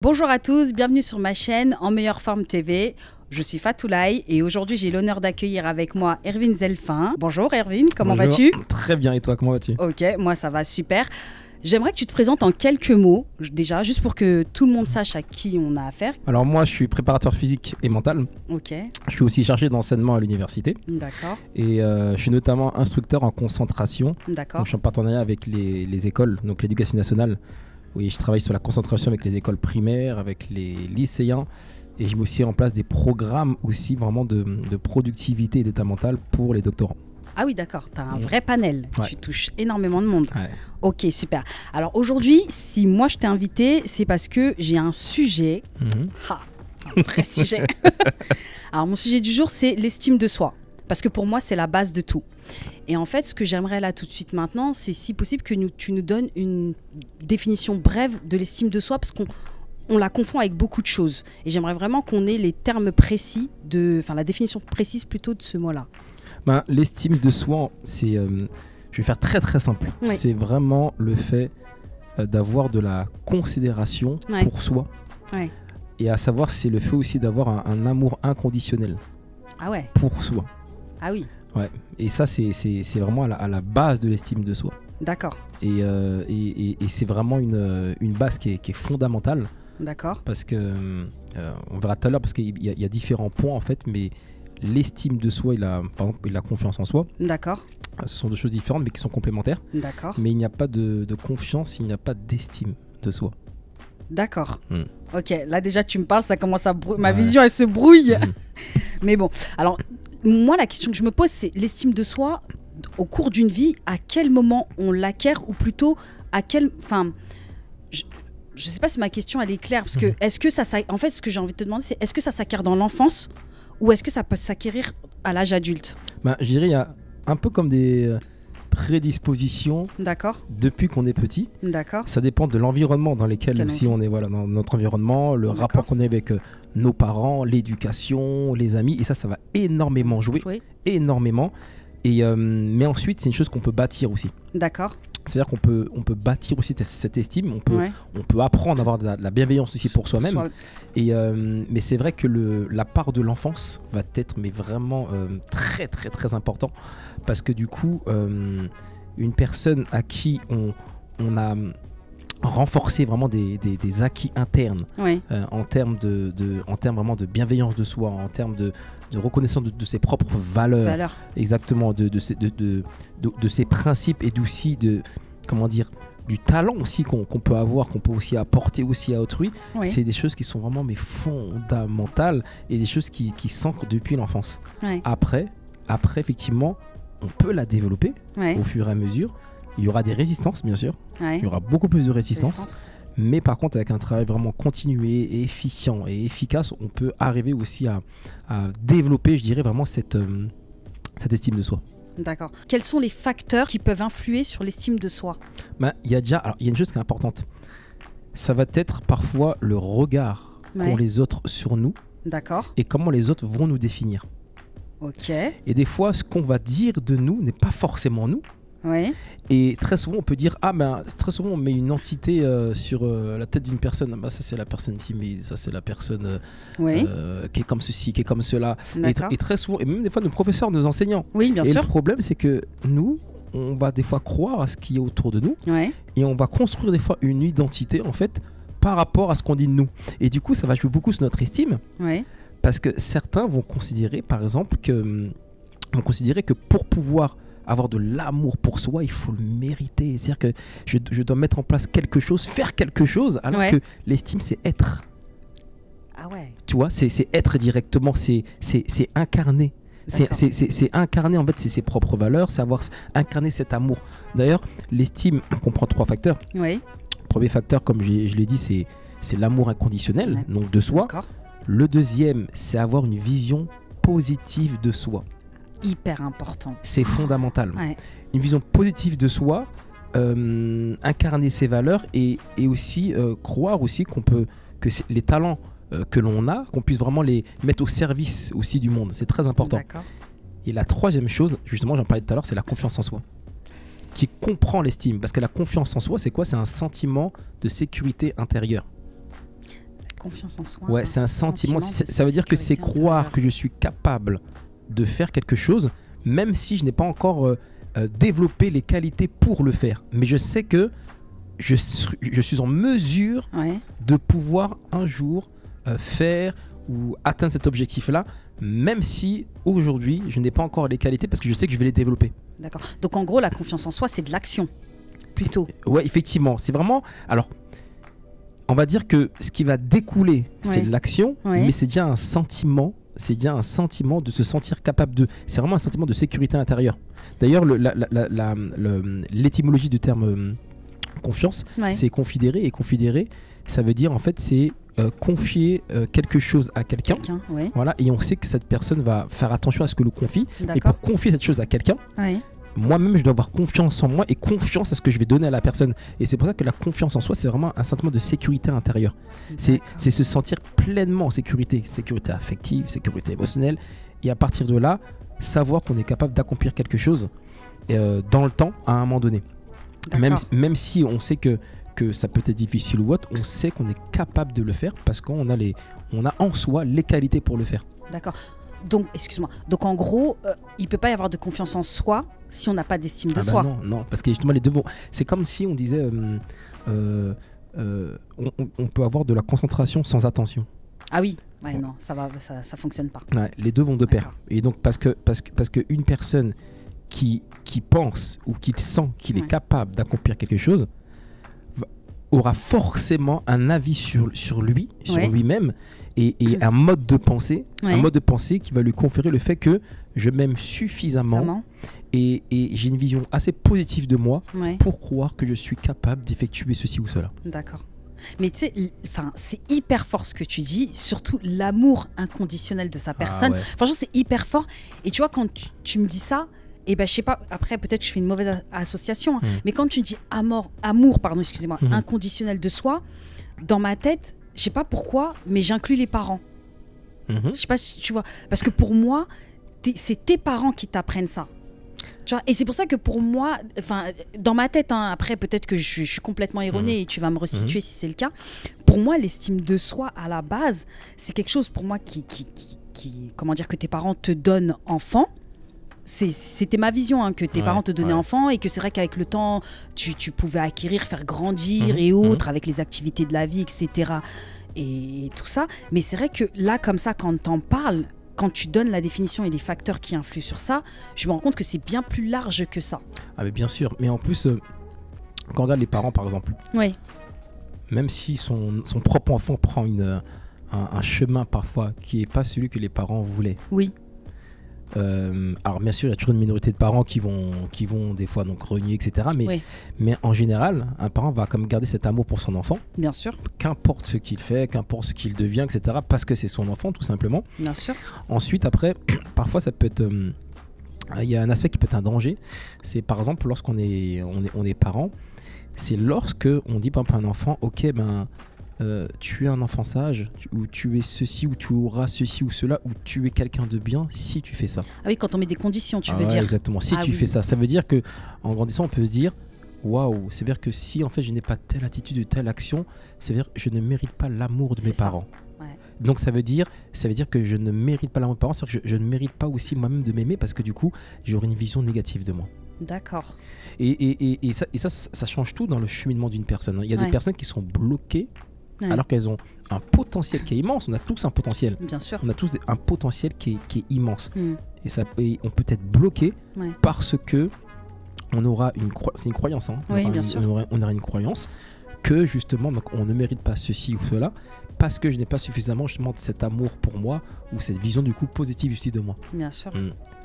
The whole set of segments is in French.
Bonjour à tous, bienvenue sur ma chaîne En Meilleure Forme TV. Je suis Fatoulaye et aujourd'hui j'ai l'honneur d'accueillir avec moi Erwin Zelfin. Bonjour Erwin, comment vas-tu? Très bien, et toi, comment vas-tu? Ok, moi ça va super. J'aimerais que tu te présentes en quelques mots, déjà, juste pour que tout le monde sache à qui on a affaire. Alors moi, je suis préparateur physique et mental. Ok. Je suis aussi chargé d'enseignement à l'université. D'accord. Et je suis notamment instructeur en concentration. D'accord. Donc, je suis en partenariat avec les écoles, donc l'éducation nationale. Oui, je travaille sur la concentration avec les écoles primaires, avec les lycéens. Et je mets aussi en place des programmes aussi vraiment de productivité et d'état mental pour les doctorants. Ah oui, d'accord, tu as un vrai panel, Ouais. tu touches énormément de monde. Ouais. Ok, super. Alors aujourd'hui, si moi je t'ai invité, c'est parce que j'ai un sujet. Ah, un vrai sujet. Alors mon sujet du jour, c'est l'estime de soi. Parce que pour moi, c'est la base de tout. Et en fait, ce que j'aimerais là tout de suite maintenant, c'est si possible que tu nous donnes une définition brève de l'estime de soi, parce qu'on la confond avec beaucoup de choses. Et j'aimerais vraiment qu'on ait les termes précis, la définition précise plutôt de ce mot-là. Ben, l'estime de soi, c'est, je vais faire très très simple. Oui. C'est vraiment le fait d'avoir de la considération Ouais. pour soi. Ouais. Et à savoir, c'est le fait aussi d'avoir un amour inconditionnel Ah ouais, pour soi. ah oui, Ouais. Et ça, c'est vraiment à la base de l'estime de soi. d'accord, Et c'est vraiment une base qui est fondamentale d'accord, parce que, on verra tout à l'heure, parce qu'il y a différents points en fait, mais l'estime de soi et par exemple, et la confiance en soi, d'accord, ce sont deux choses différentes mais qui sont complémentaires. d'accord, Mais il n'y a pas de confiance, il n'y a pas d'estime de soi. d'accord. Mm. Ok, là déjà tu me parles, ça commence à ma Ouais. vision elle se brouille. Mhm. Mais bon, alors moi la question que je me pose, c'est l'estime de soi au cours d'une vie, à quel moment on l'acquiert, ou plutôt à quel... Enfin, je sais pas si ma question elle est claire, parce que est-ce que en fait ce que j'ai envie de te demander, c'est est-ce que ça s'acquiert dans l'enfance ou est-ce que ça peut s'acquérir à l'âge adulte? Ben, je dirais il y a un peu comme des prédispositions D'accord, depuis qu'on est petit. d'accord, Ça dépend de l'environnement dans lequel Quel aussi on est, voilà, dans notre environnement, le D'accord. rapport qu'on a avec nos parents, l'éducation, les amis, et ça va énormément jouer, oui, énormément. Et, mais ensuite, c'est une chose qu'on peut bâtir aussi. d'accord, C'est-à-dire on peut bâtir aussi cette estime, ouais. on peut apprendre à avoir de la bienveillance aussi pour soi-même. Et, mais c'est vrai que la part de l'enfance va être mais vraiment très très très important, parce que du coup, une personne à qui on a renforcé vraiment des acquis internes, Oui, en termes vraiment de bienveillance de soi, en termes de reconnaissance de ses propres valeurs, valeur, exactement, de ses principes, et aussi comment dire, du talent aussi qu'on peut avoir, qu'on peut aussi apporter aussi à autrui. oui, C'est des choses qui sont vraiment mais fondamentales, et des choses qui s'ancrent depuis l'enfance. oui, Après, effectivement, on peut la développer oui, au fur et à mesure. Il y aura des résistances, bien sûr. oui. Il y aura beaucoup plus de résistance. Mais par contre, avec un travail vraiment continué et efficient et efficace, on peut arriver aussi à développer, je dirais, vraiment cette estime de soi. D'accord. Quels sont les facteurs qui peuvent influer sur l'estime de soi? Ben, il y a une chose qui est importante. Ça va être parfois le regard qu'ont Ouais. les autres sur nous, D'accord, et comment les autres vont nous définir. ok, Et des fois, ce qu'on va dire de nous n'est pas forcément nous. oui, Et très souvent, on peut dire, très souvent, on met une entité sur la tête d'une personne. Bah, ça, c'est la personne timide, ça, c'est la personne oui, qui est comme ceci, qui est comme cela. d'accord. Et très souvent, et même des fois, nos professeurs, nos enseignants. Oui, bien Et sûr. le problème, c'est que nous, on va des fois croire à ce qui est autour de nous, Oui, et on va construire des fois une identité, en fait, par rapport à ce qu'on dit de nous. Et du coup, ça va jouer beaucoup sur notre estime, oui, parce que certains vont considérer, par exemple, que pour pouvoir avoir de l'amour pour soi, il faut le mériter. C'est-à-dire que je dois mettre en place quelque chose, faire quelque chose, alors Ouais. que l'estime, c'est être. ah ouais, Tu vois, c'est être directement, c'est incarner. D'accord. C'est incarner, en fait, c'est ses propres valeurs, c'est incarner cet amour. D'ailleurs, l'estime comprend 3 facteurs. oui, Premier facteur, comme je l'ai dit, c'est l'amour inconditionnel, donc de soi. d'accord, Le deuxième, c'est avoir une vision positive de soi. hyper important. C'est fondamental. Ouais, Une vision positive de soi, incarner ses valeurs, et aussi croire aussi que les talents que l'on a, qu'on puisse vraiment les mettre au service aussi du monde. C'est très important. d'accord, Et la troisième chose, justement, j'en parlais tout à l'heure, c'est la confiance en soi, qui comprend l'estime. Parce que la confiance en soi, c'est quoi? C'est un sentiment de sécurité intérieure. Confiance en soi. Ouais, c'est un sentiment. Ça veut dire que c'est croire que je suis capable de faire quelque chose, même si je n'ai pas encore développé les qualités pour le faire. Mais je sais que je suis en mesure de pouvoir un jour faire ou atteindre cet objectif-là, même si aujourd'hui je n'ai pas encore les qualités parce que je sais que je vais les développer. D'accord. Donc en gros, la confiance en soi, c'est de l'action, plutôt. Ouais, effectivement. C'est vraiment... Alors, on va dire que ce qui va découler, c'est l'action, mais c'est déjà un sentiment. C'est déjà un sentiment de se sentir capable de... C'est vraiment un sentiment de sécurité intérieure. D'ailleurs, l'étymologie du terme confiance, c'est confidérer. Et confidérer, ça veut dire en fait, c'est confier quelque chose à quelqu'un. Voilà, et on sait que cette personne va faire attention à ce que l'on confie. Et pour confier cette chose à quelqu'un, moi-même, je dois avoir confiance en moi et confiance à ce que je vais donner à la personne. Et c'est pour ça que la confiance en soi, c'est vraiment un sentiment de sécurité intérieure. C'est se sentir pleinement en sécurité. Sécurité affective, sécurité émotionnelle. Et à partir de là, savoir qu'on est capable d'accomplir quelque chose dans le temps, à un moment donné. Même si on sait que ça peut être difficile ou autre, on sait qu'on est capable de le faire parce qu'on a en soi les qualités pour le faire. D'accord. Donc, excuse-moi. Donc, en gros, il ne peut pas y avoir de confiance en soi si on n'a pas d'estime de soi. Non, parce que justement, les deux vont... C'est comme si on disait... on peut avoir de la concentration sans attention. Ah oui, non, ça fonctionne pas. Ouais, les deux vont de pair. Et donc, parce que une personne qui pense ou qui sent qu'il est capable d'accomplir quelque chose aura forcément un avis sur lui, sur lui-même, et un mode de pensée, qui va lui conférer le fait que je m'aime suffisamment et j'ai une vision assez positive de moi pour croire que je suis capable d'effectuer ceci ou cela. D'accord. Mais tu sais, c'est hyper fort ce que tu dis, surtout l'amour inconditionnel de sa personne. Franchement, c'est hyper fort. Et tu vois, quand tu me dis ça, et ben je sais pas, après peut-être que je fais une mauvaise association, mais quand tu dis amour, inconditionnel de soi, dans ma tête, je sais pas pourquoi, mais j'inclus les parents. Je sais pas si tu vois, parce que pour moi, c'est tes parents qui t'apprennent ça. Tu vois, et c'est pour ça que pour moi, dans ma tête, après peut-être que je suis complètement erronée et tu vas me resituer si c'est le cas. Pour moi, l'estime de soi à la base, c'est quelque chose pour moi qui comment dire, que tes parents te donnent enfant. C'était ma vision, que tes parents te donnaient enfant, et que c'est vrai qu'avec le temps, tu pouvais acquérir, faire grandir et autres, avec les activités de la vie, etc. Et tout ça. Mais c'est vrai que là, comme ça, quand t'en parles, quand tu donnes la définition et les facteurs qui influent sur ça, je me rends compte que c'est bien plus large que ça. Ah mais bien sûr, mais en plus, quand on regarde les parents par exemple, même si son propre enfant prend un chemin parfois qui n'est pas celui que les parents voulaient. Alors bien sûr il y a toujours une minorité de parents qui vont des fois donc renier, etc. Mais en général un parent va comme garder cet amour pour son enfant, bien sûr, qu'importe ce qu'il fait, qu'importe ce qu'il devient, etc. parce que c'est son enfant tout simplement, bien sûr. Ensuite après parfois ça peut être il y a un aspect qui peut être un danger, c'est par exemple lorsqu'on est parent, c'est lorsque on dit par exemple à un enfant ok tu es un enfant sage, ou tu es ceci, ou tu auras ceci ou cela, ou tu es quelqu'un de bien si tu fais ça. Ah oui, quand on met des conditions, tu veux dire. Exactement, si tu fais ça. Ça veut dire qu'en grandissant, on peut se dire, waouh, c'est-à-dire que si en fait je n'ai pas telle attitude ou telle action, c'est-à-dire que je ne mérite pas l'amour de mes parents. Donc ça veut dire que je ne mérite pas l'amour de mes parents, c'est-à-dire que je ne mérite pas aussi moi-même de m'aimer parce que du coup, j'aurai une vision négative de moi. D'accord. Et ça change tout dans le cheminement d'une personne. Il y a des personnes qui sont bloquées alors qu'elles ont un potentiel qui est immense. On a tous un potentiel. Bien sûr. On a tous un potentiel qui est immense. Et on peut être bloqué parce que on aura c'est une croyance. Bien sûr. On aura une croyance que justement donc, on ne mérite pas ceci ou cela parce que je n'ai pas suffisamment justement de cet amour pour moi ou cette vision du coup positive aussi de moi. Bien sûr.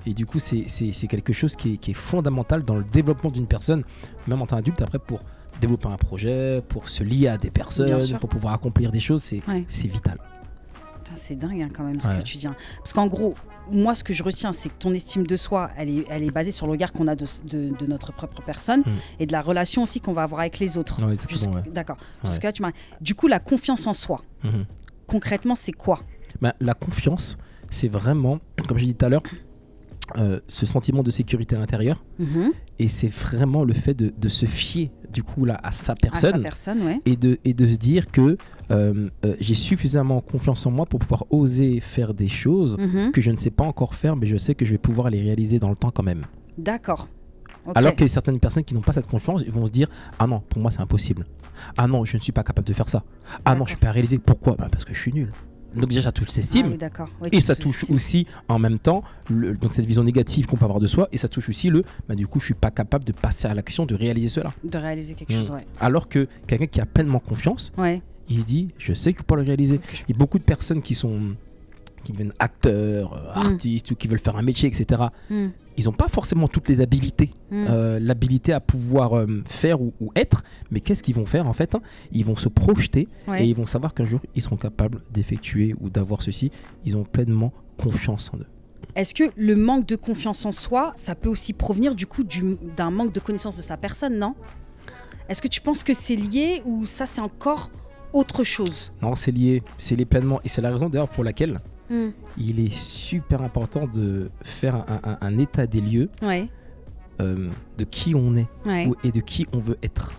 Et du coup c'est quelque chose qui est fondamental dans le développement d'une personne, même en tant qu'adulte après, pour développer un projet, pour se lier à des personnes, pour pouvoir accomplir des choses, c'est vital. C'est dingue quand même ce que tu dis. Parce qu'en gros, moi ce que je retiens, c'est que ton estime de soi, elle est basée sur le regard qu'on a de notre propre personne et de la relation aussi qu'on va avoir avec les autres. D'accord. Jusqu'à là, tu m'as... Du coup, la confiance en soi, concrètement, c'est quoi ? La confiance, c'est vraiment, comme j'ai dit tout à l'heure, ce sentiment de sécurité intérieure. Et c'est vraiment le fait de se fier du coup là à sa personne, ouais. et de se dire que j'ai suffisamment confiance en moi pour pouvoir oser faire des choses que je ne sais pas encore faire, mais je sais que je vais pouvoir les réaliser dans le temps quand même. D'accord. Okay. Alors que certaines personnes qui n'ont pas cette confiance, ils vont se dire ah non, pour moi c'est impossible, ah non, je ne suis pas capable de faire ça, ah non, je ne peux pas réaliser. Pourquoi? Parce que je suis nul. Donc déjà ça touche l'estime, et ça touche aussi en même temps donc cette vision négative qu'on peut avoir de soi, et ça touche aussi du coup je suis pas capable de passer à l'action, de réaliser cela. De réaliser quelque chose, ouais. Alors que quelqu'un qui a pleinement confiance, il se dit je sais que je peux le réaliser. Il y a beaucoup de personnes qui deviennent acteurs, artistes, ou qui veulent faire un métier, etc. Ils n'ont pas forcément toutes les habilités, l'habilité à pouvoir faire ou être, mais qu'est-ce qu'ils vont faire en fait, ils vont se projeter, et ils vont savoir qu'un jour ils seront capables d'effectuer ou d'avoir ceci. Ils ont pleinement confiance en eux. Est-ce que le manque de confiance en soi, ça peut aussi provenir du coup d'un manque de connaissance de sa personne, non? Est-ce que tu penses que c'est lié, ou ça c'est encore autre chose? Non, c'est lié pleinement, et c'est la raison d'ailleurs pour laquelle il est super important de faire un état des lieux de qui on est et de qui on veut être.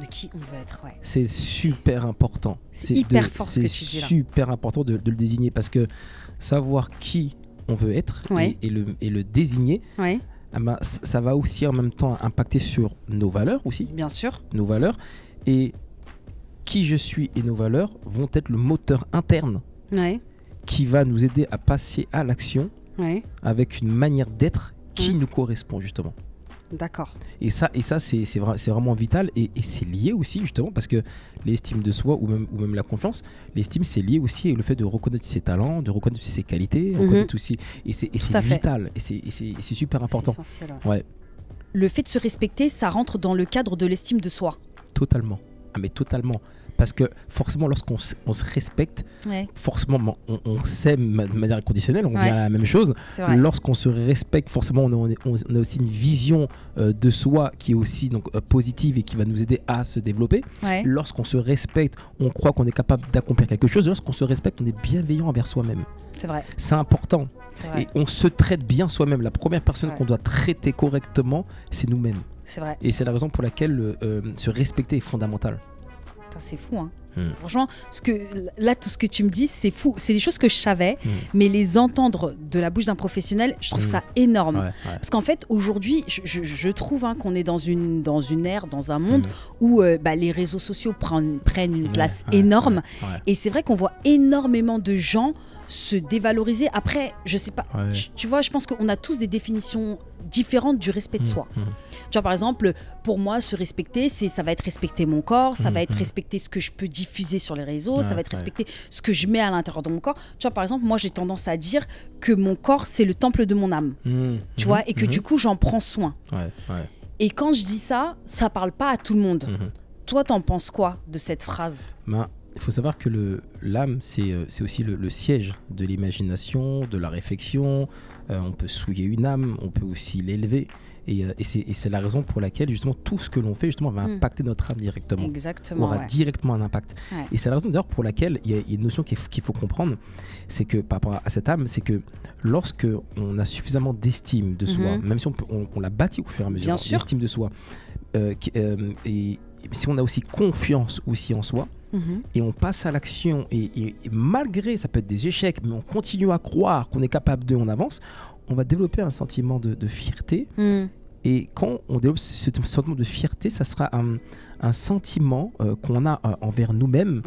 De qui on veut être, ouais. C'est super important. C'est hyper fort ce que tu dis là. C'est super important de le désigner, parce que savoir qui on veut être et le désigner, ça va aussi en même temps impacter sur nos valeurs aussi. Bien sûr. Nos valeurs, et qui je suis et nos valeurs vont être le moteur interne qui va nous aider à passer à l'action avec une manière d'être qui nous correspond justement. D'accord. Et ça c'est vraiment vital, et c'est lié aussi justement, parce que l'estime de soi ou même la confiance, l'estime c'est lié aussi au fait de reconnaître ses talents, de reconnaître ses qualités, reconnaître aussi, et c'est vital, et c'est super important. C'est essentiel. Ouais. Le fait de se respecter, ça rentre dans le cadre de l'estime de soi. Totalement. Ah mais totalement. Parce que forcément, lorsqu'on se respecte, forcément, on s'aime de manière inconditionnelle, on vient à la même chose. Lorsqu'on se respecte, forcément, on a aussi une vision de soi qui est aussi positive et qui va nous aider à se développer. Lorsqu'on se respecte, on croit qu'on est capable d'accomplir quelque chose. Lorsqu'on se respecte, on est bienveillant envers soi-même. C'est vrai. C'est important. Et on se traite bien soi-même. La première personne qu'on doit traiter correctement, c'est nous-mêmes. C'est vrai. Et c'est la raison pour laquelle se respecter est fondamental. C'est fou, hein. Franchement, tout ce que tu me dis, c'est fou. C'est des choses que je savais, mais les entendre de la bouche d'un professionnel, je trouve ça énorme. Parce qu'en fait, aujourd'hui, je trouve qu'on est dans une ère, dans un monde où les réseaux sociaux prennent une place énorme. Et c'est vrai qu'on voit énormément de gens se dévaloriser. Après, je sais pas, tu vois, je pense qu'on a tous des définitions différentes du respect de soi. Tu vois, par exemple, pour moi, se respecter, ça va être respecter mon corps, ça va être respecter ce que je peux diffuser sur les réseaux, ça va être respecter ce que je mets à l'intérieur de mon corps. Tu vois, par exemple, moi, j'ai tendance à dire que mon corps, c'est le temple de mon âme. Tu vois, et que du coup, j'en prends soin. Et quand je dis ça, ça parle pas à tout le monde. Toi, t'en penses quoi de cette phrase? Il faut savoir que l'âme, c'est aussi le siège de l'imagination, de la réflexion. On peut souiller une âme, on peut aussi l'élever. Et c'est la raison pour laquelle justement tout ce que l'on fait justement va impacter notre âme directement. Exactement. Aura directement un impact. Et c'est la raison d'ailleurs pour laquelle il y a une notion qu'il faut comprendre, c'est que par rapport à cette âme, c'est que lorsque on a suffisamment d'estime de soi, même si on l'a bâti au fur et à mesure, l'estime de soi, et si on a aussi confiance aussi en soi, et on passe à l'action, et malgré, ça peut être des échecs, mais on continue à croire qu'on est capable on avance, on va développer un sentiment de fierté. Et quand on développe ce sentiment de fierté, ça sera un sentiment qu'on a envers nous-mêmes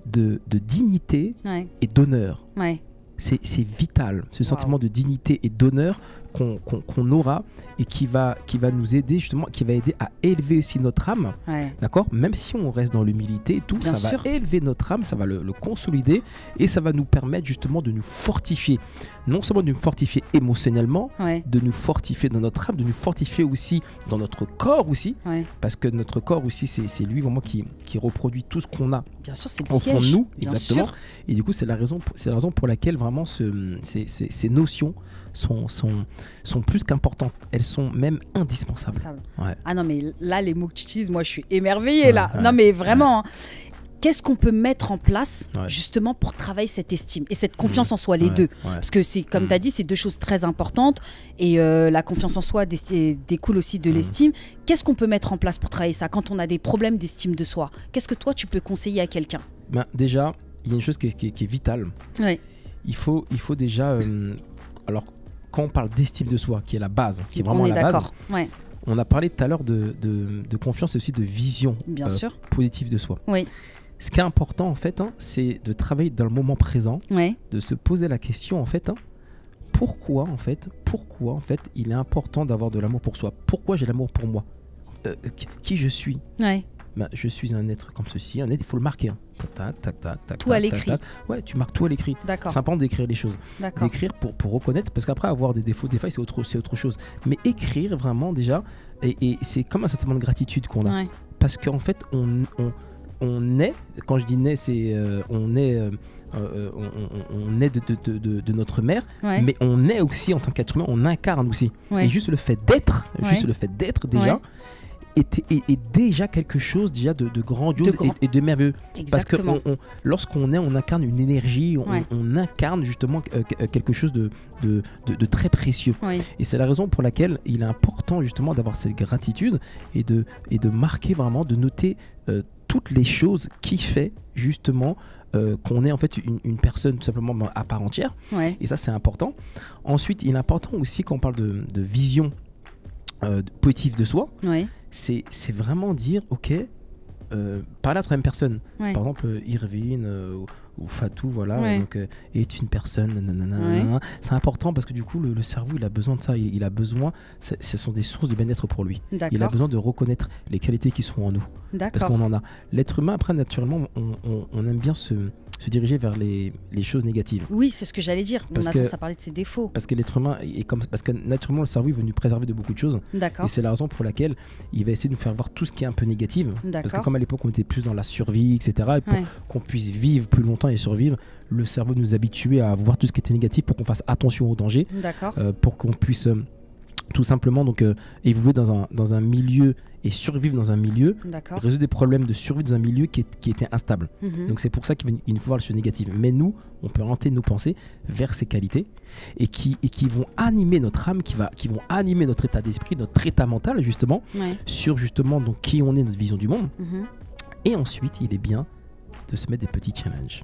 de dignité et d'honneur. C'est vital, ce sentiment de dignité et d'honneur qu'on aura, et qui va nous aider justement, qui va aider à élever aussi notre âme, d'accord, même si on reste dans l'humilité et tout, ça va élever notre âme, ça va le consolider, et ça va nous permettre justement de nous fortifier, non seulement de nous fortifier émotionnellement, de nous fortifier dans notre âme, de nous fortifier aussi dans notre corps aussi, parce que notre corps aussi c'est lui vraiment qui reproduit tout ce qu'on a, bien sûr, c'est le au siège, fond de nous, bien exactement sûr. Et du coup c'est la raison pour laquelle vraiment ces notions sont plus qu'importantes, elles sont même indispensables. Ah non, mais là les mots que tu utilises, moi je suis émerveillée là. Non mais vraiment. qu'est-ce qu'on peut mettre en place justement pour travailler cette estime et cette confiance en soi, les deux. Parce que c'est, comme tu as dit, c'est deux choses très importantes et la confiance en soi découle aussi de l'estime. Qu'est-ce qu'on peut mettre en place pour travailler ça quand on a des problèmes d'estime de soi? Qu'est-ce que toi, tu peux conseiller à quelqu'un? Déjà, il y a une chose qui est vitale. Il faut déjà... alors, quand on parle d'estime de soi, qui est la base, qui est vraiment la base, on a parlé tout à l'heure de confiance et aussi de vision positive de soi. Ce qui est important en fait, c'est de travailler dans le moment présent, de se poser la question en fait, pourquoi en fait il est important d'avoir de l'amour pour soi. Pourquoi j'ai l'amour pour moi, qui je suis. Je suis un être comme ceci, il faut le marquer. Tout à l'écrit. Ouais, tu marques tout à l'écrit. C'est important d'écrire les choses. D'écrire pour reconnaître, parce qu'après avoir des défauts, des failles, c'est autre chose. Mais écrire vraiment déjà, et c'est comme un sentiment de gratitude qu'on a. Parce qu'en fait, on est, quand je dis né, c'est on est de notre mère, mais on est aussi en tant qu'être humain, on incarne aussi. Et juste le fait d'être, déjà, est déjà quelque chose déjà de grandiose et de merveilleux. Exactement. Parce que lorsqu'on est, on incarne une énergie, on incarne justement quelque chose de très précieux. Et c'est la raison pour laquelle il est important justement d'avoir cette gratitude et de marquer vraiment, de noter toutes les choses qui fait justement qu'on est en fait une personne tout simplement à part entière. Et ça, c'est important. Ensuite, il est important aussi quand on parle de vision positive de soi, c'est vraiment dire ok, parler à la troisième personne. Par exemple, Irvine ou Fatou, voilà, donc, est une personne. C'est important parce que du coup, le cerveau, il a besoin de ça. Il a besoin, ce sont des sources de bien-être pour lui. Il a besoin de reconnaître les qualités qui sont en nous. Parce qu'on en a. L'être humain, après, naturellement, on aime bien se diriger vers les choses négatives. Oui, c'est ce que j'allais dire. On a tendance à parler de ses défauts. Parce que l'être humain parce que naturellement, le cerveau est venu préserver de beaucoup de choses. Et c'est la raison pour laquelle il va essayer de nous faire voir tout ce qui est un peu négatif. Parce que comme à l'époque, on était plus dans la survie, etc. Et pour qu'on puisse vivre plus longtemps et survivre, le cerveau nous habituait à voir tout ce qui était négatif pour qu'on fasse attention aux dangers. Pour qu'on puisse tout simplement donc évoluer dans un milieu et survivre dans un milieu, résoudre des problèmes de survie dans un milieu qui était instable. Donc c'est pour ça qu'il nous faut voir les choses négatives. Mais nous, on peut orienter nos pensées vers ces qualités et qui vont animer notre âme, qui vont animer notre état d'esprit, notre état mental justement, sur justement donc qui on est, notre vision du monde. Et ensuite, il est bien de se mettre des petits challenges.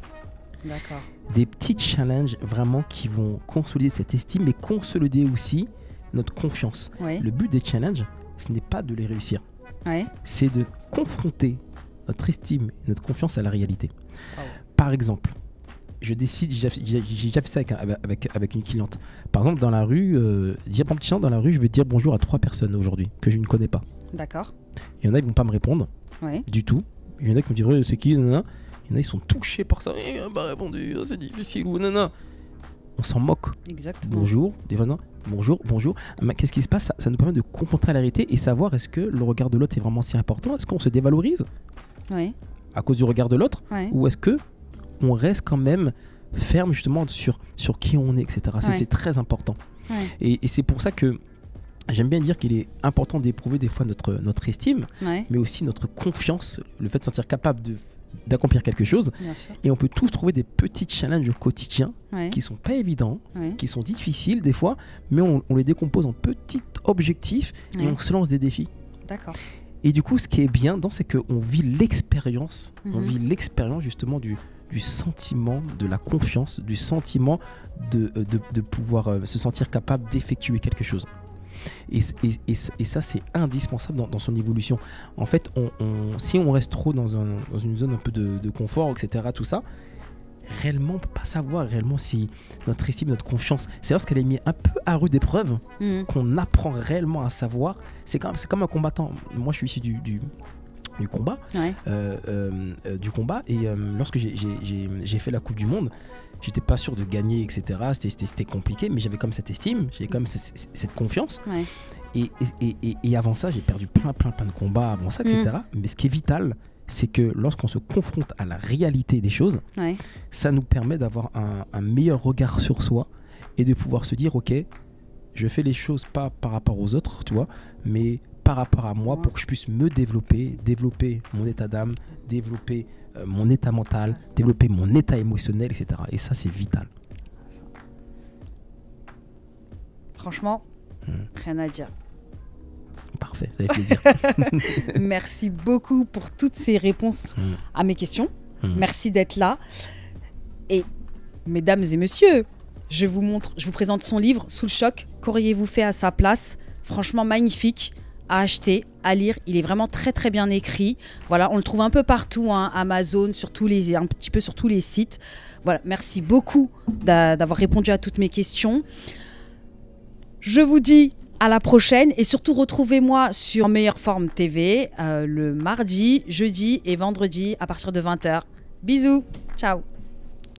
Des petits challenges vraiment qui vont consolider cette estime, mais consolider aussi notre confiance. Le but des challenges, ce n'est pas de les réussir. C'est de confronter notre estime, notre confiance à la réalité. Par exemple, j'ai déjà fait ça avec une cliente. Par exemple, dans la rue, dans la rue, je vais dire bonjour à 3 personnes aujourd'hui que je ne connais pas. Il y en a qui vont pas me répondre du tout. Il y en a qui me diront c'est qui, Il y en a ils sont touchés par ça. Il n'a pas répondu, c'est difficile ou nanana. On s'en moque. Bonjour, bonjour. Mais qu'est-ce qui se passe? Ça nous permet de confronter à la réalité et savoir est-ce que le regard de l'autre est vraiment si important? Est-ce qu'on se dévalorise à cause du regard de l'autre? Ou est-ce que on reste quand même ferme justement sur qui on est, etc. C'est très important. Et c'est pour ça que j'aime bien dire qu'il est important d'éprouver des fois notre estime, mais aussi notre confiance, le fait de se sentir capable d'accomplir quelque chose. Et on peut tous trouver des petits challenges au quotidien qui sont pas évidents, qui sont difficiles des fois, mais on les décompose en petits objectifs et on se lance des défis. Et du coup, ce qui est bien c'est qu'on vit l'expérience, on vit l'expérience justement du sentiment de la confiance, du sentiment de pouvoir se sentir capable d'effectuer quelque chose. Et ça, c'est indispensable dans son évolution. En fait, si on reste trop dans une zone un peu de confort, etc., tout ça, réellement, on ne peut pas savoir réellement si notre estime, notre confiance, c'est lorsqu'elle est mise un peu à rude épreuve qu'on apprend réellement à savoir. C'est comme un combattant. Moi, je suis issu du combat, et lorsque j'ai fait la Coupe du Monde, j'étais pas sûr de gagner, etc. C'était compliqué, mais j'avais comme cette estime, j'avais comme cette confiance. Et avant ça, j'ai perdu plein de combats avant ça, etc. Mais ce qui est vital, c'est que lorsqu'on se confronte à la réalité des choses, ça nous permet d'avoir un meilleur regard sur soi et de pouvoir se dire, ok, je fais les choses pas par rapport aux autres, tu vois, mais par rapport à moi, pour que je puisse me développer mon état d'âme, développer mon état mental, développer mon état émotionnel, etc. Et ça, c'est vital. Franchement, rien à dire. Parfait, ça fait plaisir. Merci beaucoup pour toutes ces réponses à mes questions. Merci d'être là. Et mesdames et messieurs, je vous présente son livre, Sous le choc, qu'auriez-vous fait à sa place? Franchement magnifique, à acheter, à lire. Il est vraiment très très bien écrit. Voilà, on le trouve un peu partout, hein, Amazon, un petit peu sur tous les sites. Voilà, merci beaucoup d'avoir répondu à toutes mes questions. Je vous dis à la prochaine et surtout retrouvez-moi sur Meilleure Forme TV le mardi, jeudi et vendredi à partir de 20h. Bisous, ciao.